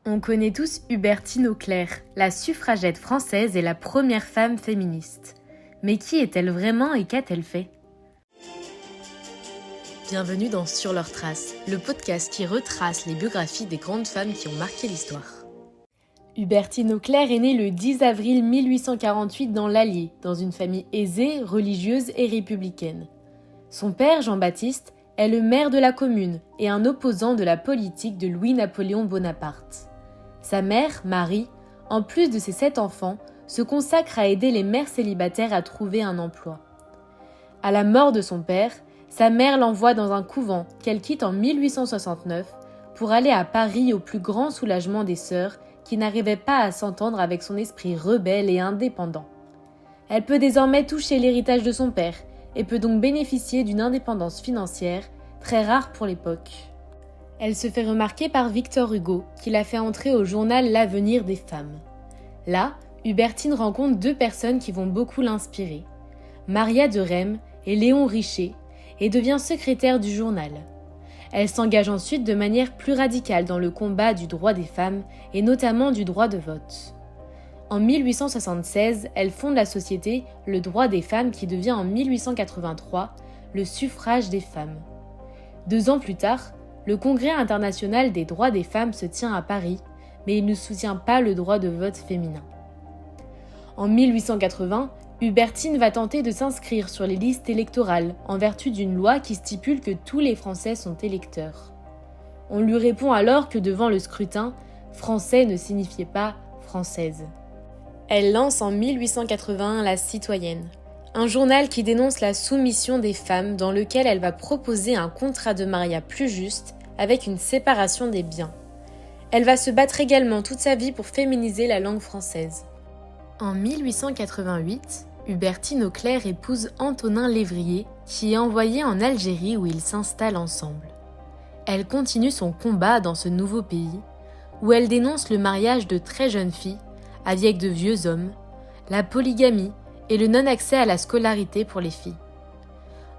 On connaît tous Hubertine Auclert, la suffragette française et la première femme féministe. Mais qui est-elle vraiment et qu'a-t-elle fait ? Bienvenue dans Sur leurs traces, le podcast qui retrace les biographies des grandes femmes qui ont marqué l'histoire. Hubertine Auclert est née le 10 avril 1848 dans l'Allier, dans une famille aisée, religieuse et républicaine. Son père, Jean-Baptiste, est le maire de la commune et un opposant de la politique de Louis-Napoléon Bonaparte. Sa mère, Marie, en plus de ses 7 enfants, se consacre à aider les mères célibataires à trouver un emploi. À la mort de son père, sa mère l'envoie dans un couvent qu'elle quitte en 1869 pour aller à Paris au plus grand soulagement des sœurs qui n'arrivaient pas à s'entendre avec son esprit rebelle et indépendant. Elle peut désormais toucher l'héritage de son père et peut donc bénéficier d'une indépendance financière très rare pour l'époque. Elle se fait remarquer par Victor Hugo, qui la fait entrer au journal L'Avenir des femmes. Là, Hubertine rencontre 2 personnes qui vont beaucoup l'inspirer, Maria de Rheims et Léon Richer, et devient secrétaire du journal. Elle s'engage ensuite de manière plus radicale dans le combat du droit des femmes et notamment du droit de vote. En 1876, elle fonde la société Le Droit des femmes qui devient en 1883 le suffrage des femmes. 2 ans plus tard, le Congrès international des droits des femmes se tient à Paris, mais il ne soutient pas le droit de vote féminin. En 1880, Hubertine va tenter de s'inscrire sur les listes électorales en vertu d'une loi qui stipule que tous les Français sont électeurs. On lui répond alors que devant le scrutin, français ne signifiait pas française. Elle lance en 1881 La Citoyenne, un journal qui dénonce la soumission des femmes dans lequel elle va proposer un contrat de mariage plus juste avec une séparation des biens. Elle va se battre également toute sa vie pour féminiser la langue française. En 1888, Hubertine Auclert épouse Antonin Lévrier, qui est envoyé en Algérie où ils s'installent ensemble. Elle continue son combat dans ce nouveau pays, où elle dénonce le mariage de très jeunes filles avec de vieux hommes, la polygamie et le non-accès à la scolarité pour les filles.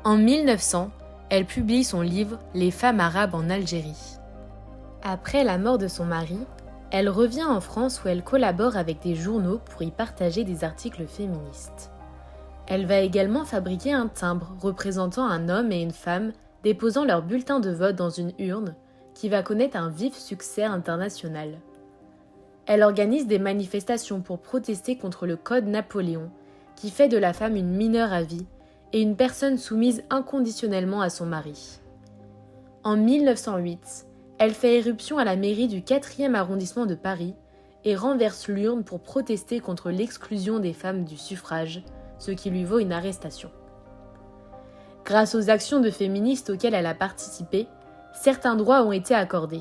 En 1900, elle publie son livre « Les femmes arabes en Algérie ». Après la mort de son mari, elle revient en France où elle collabore avec des journaux pour y partager des articles féministes. Elle va également fabriquer un timbre représentant un homme et une femme déposant leur bulletin de vote dans une urne qui va connaître un vif succès international. Elle organise des manifestations pour protester contre le Code Napoléon qui fait de la femme une mineure à vie et une personne soumise inconditionnellement à son mari. En 1908, elle fait éruption à la mairie du 4e arrondissement de Paris et renverse l'urne pour protester contre l'exclusion des femmes du suffrage, ce qui lui vaut une arrestation. Grâce aux actions de féministes auxquelles elle a participé, certains droits ont été accordés.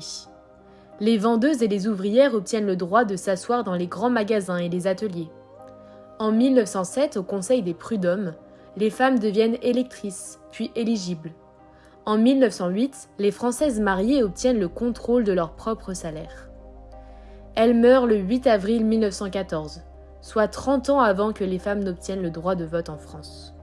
Les vendeuses et les ouvrières obtiennent le droit de s'asseoir dans les grands magasins et les ateliers. En 1907, au Conseil des prud'hommes, les femmes deviennent électrices, puis éligibles. En 1908, les Françaises mariées obtiennent le contrôle de leur propre salaire. Elle meurt le 8 avril 1914, soit 30 ans avant que les femmes n'obtiennent le droit de vote en France.